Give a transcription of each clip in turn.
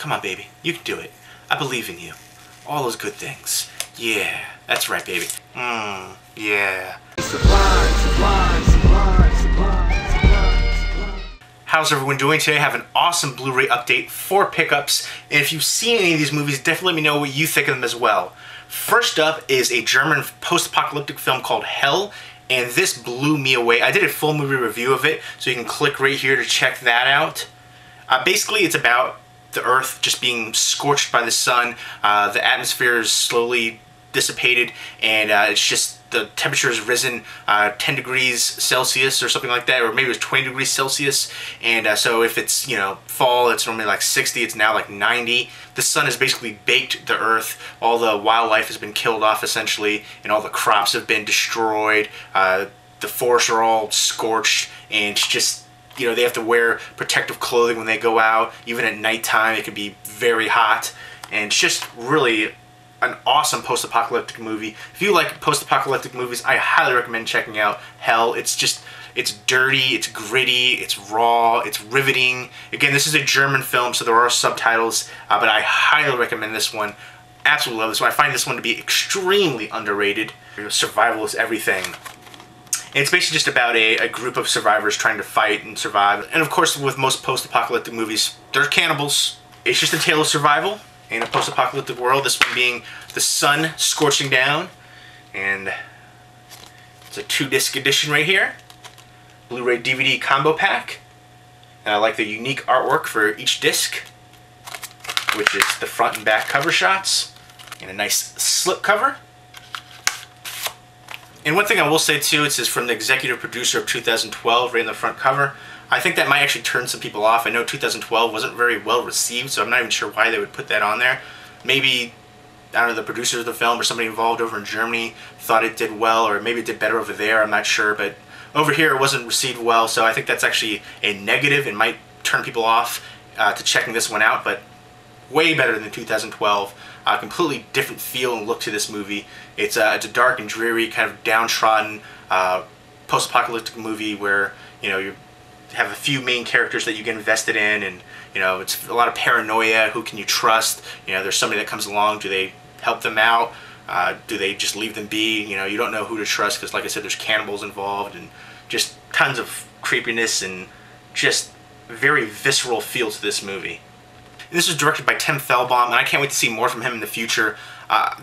Come on, baby. You can do it. I believe in you. All those good things. Yeah, that's right, baby. Yeah. Sublime, sublime, sublime, sublime, sublime. How's everyone doing today? I have an awesome Blu-ray update, 4 pickups, and if you've seen any of these movies, definitely let me know what you think of them as well. First up is a German post-apocalyptic film called Hell, and this blew me away. I did a full movie review of it, so you can click right here to check that out. Basically, it's about the Earth just being scorched by the sun. The atmosphere is slowly dissipated, and it's just the temperature has risen 10 degrees Celsius or something like that, or maybe it was 20 degrees Celsius. And so if it's, fall, it's normally like 60, it's now like 90. The sun has basically baked the Earth. All the wildlife has been killed off essentially, and all the crops have been destroyed. The forests are all scorched, and it's just, they have to wear protective clothing when they go out. Even at nighttime, it can be very hot. And it's just really an awesome post-apocalyptic movie. If you like post-apocalyptic movies, I highly recommend checking out Hell. It's dirty, it's gritty, it's raw, it's riveting. Again, this is a German film, so there are subtitles, but I highly recommend this one. Absolutely love this one. I find this one to be extremely underrated. Survival is everything. And it's basically just about a group of survivors trying to fight and survive. And of course, with most post-apocalyptic movies, they're cannibals. It's just a tale of survival in a post-apocalyptic world, this one being the sun scorching down. And it's a 2-disc edition right here. Blu-ray DVD combo pack. And I like the unique artwork for each disc, which is the front and back cover shots, and a nice slip cover. And one thing I will say too, it says from the executive producer of 2012 right in the front cover. I think that might actually turn some people off. I know 2012 wasn't very well received, so I'm not even sure why they would put that on there. Maybe, I don't know, the producers of the film or somebody involved over in Germany thought it did well, or maybe it did better over there, I'm not sure. But over here it wasn't received well, so I think that's actually a negative and might turn people off to checking this one out, but way better than 2012. Completely different feel and look to this movie. It's a dark and dreary, kind of downtrodden post-apocalyptic movie where, you have a few main characters that you get invested in, and it's a lot of paranoia. Who can you trust? There's somebody that comes along. Do they help them out? Do they just leave them be? You don't know who to trust because, like I said, there's cannibals involved, and just tons of creepiness and just very visceral feel to this movie. And this was directed by Tim Thelbaum, and I can't wait to see more from him in the future.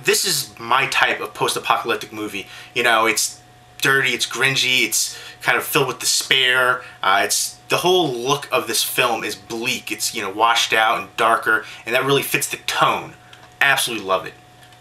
This is my type of post-apocalyptic movie. It's dirty, it's grungy, it's kind of filled with despair. It's the whole look of this film is bleak. It's washed out and darker, and that really fits the tone. Absolutely love it.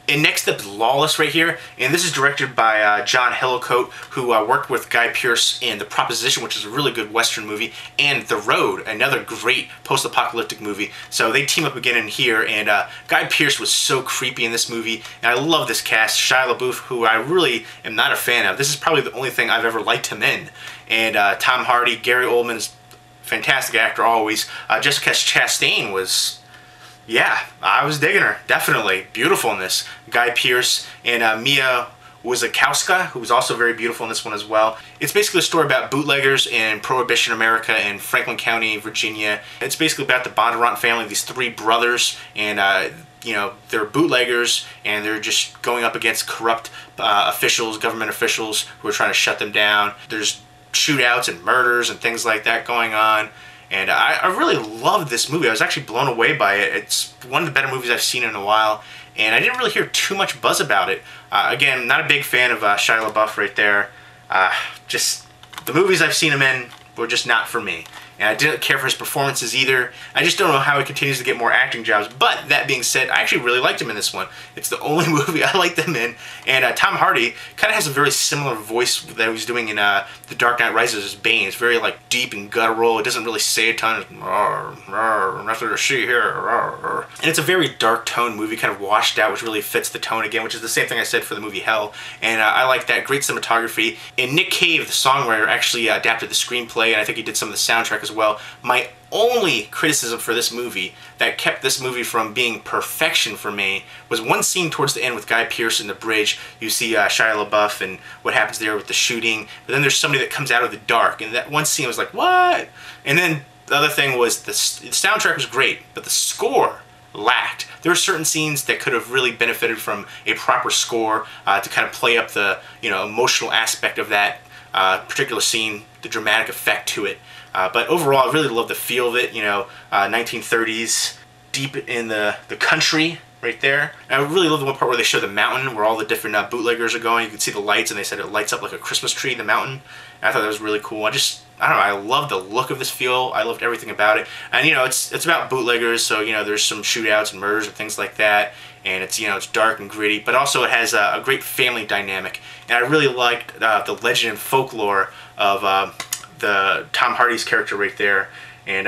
And next up is Lawless right here, and this is directed by John Hillicoat, who worked with Guy Pearce in The Proposition, which is a really good Western movie, and The Road, another great post-apocalyptic movie. So they team up again in here, and Guy Pearce was so creepy in this movie, and I love this cast. Shia LaBeouf, who I really am not a fan of. This is probably the only thing I've ever liked him in. And Tom Hardy, Gary Oldman's fantastic actor always. Jessica Chastain was... yeah, I was digging her, definitely. Beautiful in this. Guy Pearce and Mia Wasikowska, who was also very beautiful in this one as well. It's basically a story about bootleggers in Prohibition America in Franklin County, Virginia. It's basically about the Bondurant family, these 3 brothers, and they're bootleggers, and they're just going up against corrupt officials, government officials, who are trying to shut them down. There's shootouts and murders and things like that going on. And I really loved this movie. I was actually blown away by it. It's one of the better movies I've seen in a while, and I didn't really hear too much buzz about it. Again, not a big fan of Shia LaBeouf right there. Just the movies I've seen him in were just not for me. And I didn't care for his performances either. I just don't know how he continues to get more acting jobs. But that being said, I actually really liked him in this one. It's the only movie I liked him in. And Tom Hardy kind of has a very similar voice that he was doing in The Dark Knight Rises as Bane. It's very deep and guttural. It doesn't really say a ton. It's nothing to see here. And it's a very dark tone movie, kind of washed out, which really fits the tone again, which is the same thing I said for the movie Hell. And I like that. Great cinematography. And Nick Cave, the songwriter, actually adapted the screenplay, and I think he did some of the soundtrack as well. My only criticism for this movie that kept this movie from being perfection for me was one scene towards the end with Guy Pearce in the bridge. You see Shia LaBeouf and what happens there with the shooting, but then there's somebody that comes out of the dark, and that one scene was like, what? And then the other thing was the soundtrack was great, but the score lacked. There are certain scenes that could have really benefited from a proper score to kind of play up the emotional aspect of that particular scene, the dramatic effect to it. But overall, I really love the feel of it. 1930s, deep in the country. Right there. And I really love the one part where they show the mountain where all the different bootleggers are going. You can see the lights, and they said it lights up like a Christmas tree, the mountain. And I thought that was really cool. I don't know, I love the look of this feel. I loved everything about it. And it's about bootleggers, so there's some shootouts and murders and things like that. And it's it's dark and gritty, but also it has a great family dynamic. And I really liked the legend and folklore of the Tom Hardy's character right there. And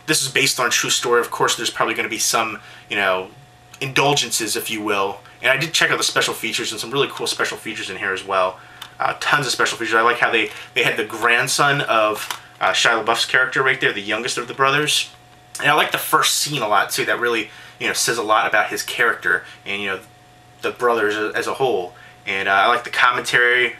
this is based on a true story. Of course, there's probably going to be some indulgences, if you will. And I did check out the special features, and some really cool special features in here as well. Tons of special features. I like how they had the grandson of Shia LaBeouf's character right there, the youngest of the brothers. And I like the first scene a lot too. That really says a lot about his character and the brothers as a whole. And I like the commentary.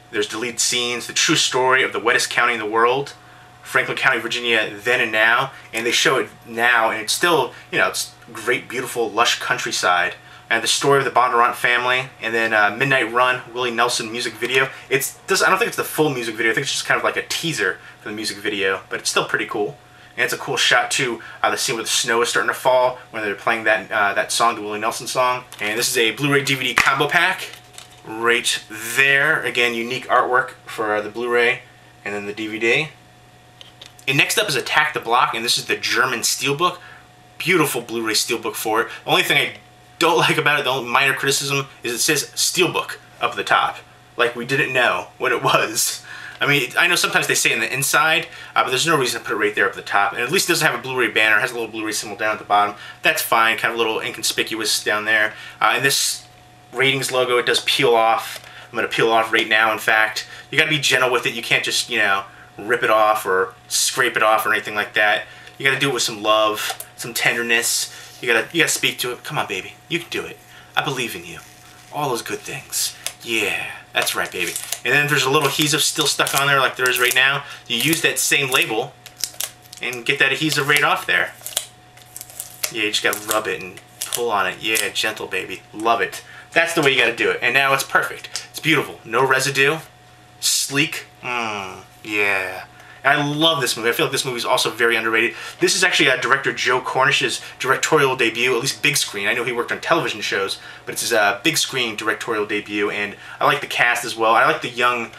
There's deleted scenes, the true story of the wettest county in the world, Franklin County, Virginia, then and now. And they show it now, and it's still it's great, beautiful, lush countryside. And the story of the Bondurant family, and then Midnight Run, Willie Nelson music video. I don't think it's the full music video. I think it's just kind of like a teaser for the music video, but it's still pretty cool. And it's a cool shot too. The scene where the snow is starting to fall when they're playing that song, the Willie Nelson song. And this is a Blu-ray DVD combo pack right there. Again, unique artwork for the Blu-ray and then the DVD. And next up is Attack the Block, and this is the German steelbook. Beautiful Blu-ray steelbook for it. The only thing I don't like about it, the only minor criticism, is it says steelbook up at the top. Like we didn't know what it was. I mean, I know sometimes they say in the inside, but there's no reason to put it right there up at the top. And at least it doesn't have a Blu-ray banner. It has a little Blu-ray symbol down at the bottom. That's fine, kind of a little inconspicuous down there. And this ratings logo, it does peel off. I'm going to peel off right now, in fact. You got to be gentle with it. You can't just, rip it off or scrape it off or anything like that. You got to do it with some love, some tenderness. You gotta speak to it. Come on, baby. You can do it. I believe in you. All those good things. Yeah, that's right, baby. And then if there's a little adhesive still stuck on there like there is right now, you use that same label and get that adhesive right off there. Yeah, you just gotta rub it and pull on it. Yeah, gentle, baby. Love it. That's the way you gotta do it. And now it's perfect. It's beautiful. No residue. Sleek. Yeah. And I love this movie. I feel like this movie is also very underrated. This is actually director Joe Cornish's directorial debut, at least big screen. I know he worked on television shows, but it's his big screen directorial debut, and I like the cast as well. I like the young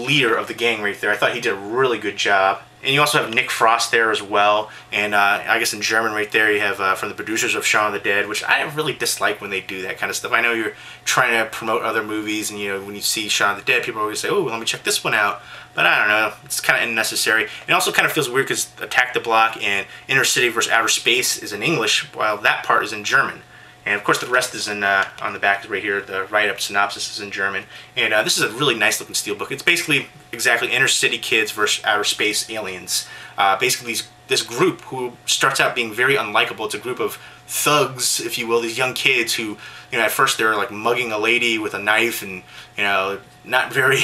leader of the gang right there. I thought he did a really good job. And you also have Nick Frost there as well, and I guess in German right there you have from the producers of Shaun of the Dead, which I really dislike when they do that kind of stuff. I know you're trying to promote other movies, and when you see Shaun of the Dead, people always say, oh, let me check this one out. But I don't know, it's kind of unnecessary. It also kind of feels weird because Attack the Block and Inner City vs. Outer Space is in English, while that part is in German. And of course the rest is in on the back right here. The write-up synopsis is in German. And this is a really nice looking steelbook. It's basically exactly inner city kids versus outer space aliens. Basically this group who starts out being very unlikable. It's a group of thugs, if you will, these young kids who, at first they're like mugging a lady with a knife and, not very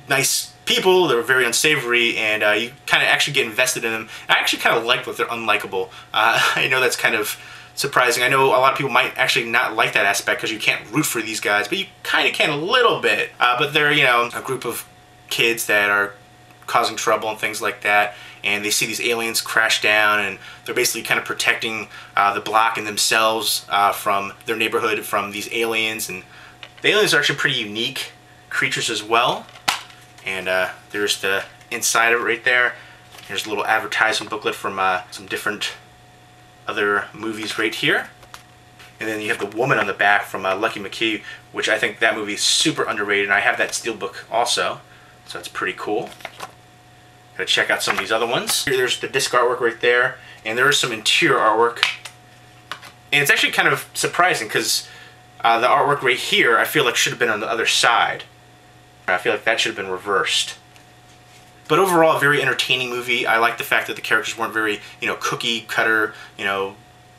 nice people. They're very unsavory, and you kind of actually get invested in them. I actually kind of like that they're unlikable. I know that's kind of surprising. I know a lot of people might actually not like that aspect because you can't root for these guys, but you kind of can a little bit. But they're, a group of kids that are causing trouble and things like that, and they see these aliens crash down, and they're basically kind of protecting the block and themselves from their neighborhood from these aliens. And the aliens are actually pretty unique creatures as well. And there's the inside of it right there. Here's a little advertisement booklet from some different other movies right here. And then you have the woman on the back from Lucky McKee, which I think that movie is super underrated, and I have that steelbook also, so it's pretty cool. Gotta check out some of these other ones. There's the disc artwork right there, and there is some interior artwork. And it's actually kind of surprising because the artwork right here I feel like should have been on the other side. I feel like that should have been reversed. But overall, a very entertaining movie. I like the fact that the characters weren't very, cookie cutter,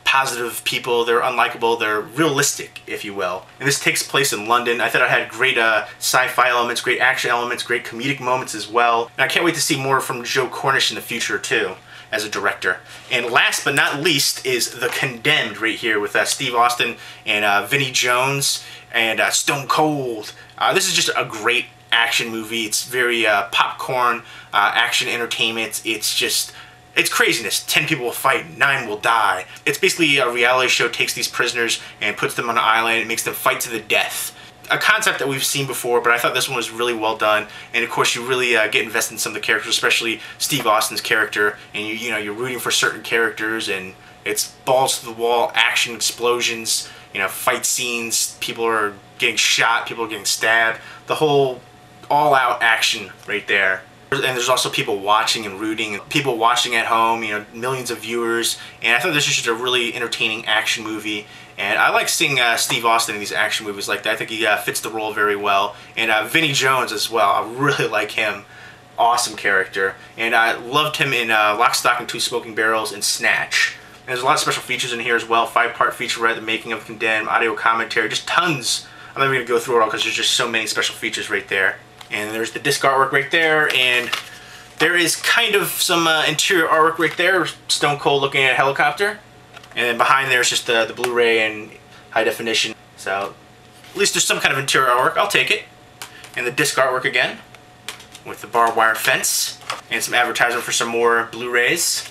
positive people. They're unlikable. They're realistic, if you will. And this takes place in London. I thought it had great sci-fi elements, great action elements, great comedic moments as well. And I can't wait to see more from Joe Cornish in the future, too. as a director. And last but not least is The Condemned right here with Steve Austin and Vinnie Jones and Stone Cold. This is just a great action movie. It's very popcorn action entertainment. It's craziness. 10 people will fight, 9 will die. It's basically a reality show takes these prisoners and puts them on an island and makes them fight to the death. A concept that we've seen before, but I thought this one was really well done. And of course, you really get invested in some of the characters, especially Steve Austin's character. And you're rooting for certain characters, and it's balls to the wall, action, explosions, fight scenes. People are getting shot, people are getting stabbed. The whole all-out action right there. And there's also people watching and rooting, and people watching at home, millions of viewers. And I thought this was just a really entertaining action movie. And I like seeing Steve Austin in these action movies like that. I think he fits the role very well. And Vinnie Jones as well. I really like him. Awesome character. And I loved him in Lock, Stock, and Two Smoking Barrels and Snatch. And there's a lot of special features in here as well. 5-part featurette, the making of Condemned, audio commentary, just tons. I'm not even going to go through it all because there's just so many special features right there. And there's the disc artwork right there, and there is kind of some interior artwork right there. Stone Cold looking at a helicopter. And then behind there is just the Blu-ray and high definition. So at least there's some kind of interior artwork. I'll take it. And the disc artwork again with the barbed wire fence and some advertisement for some more Blu-rays.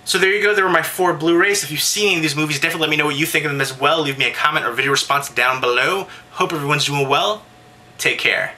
So there you go. There were my 4 Blu-rays. If you've seen any of these movies, definitely let me know what you think of them as well. Leave me a comment or video response down below. Hope everyone's doing well. Take care.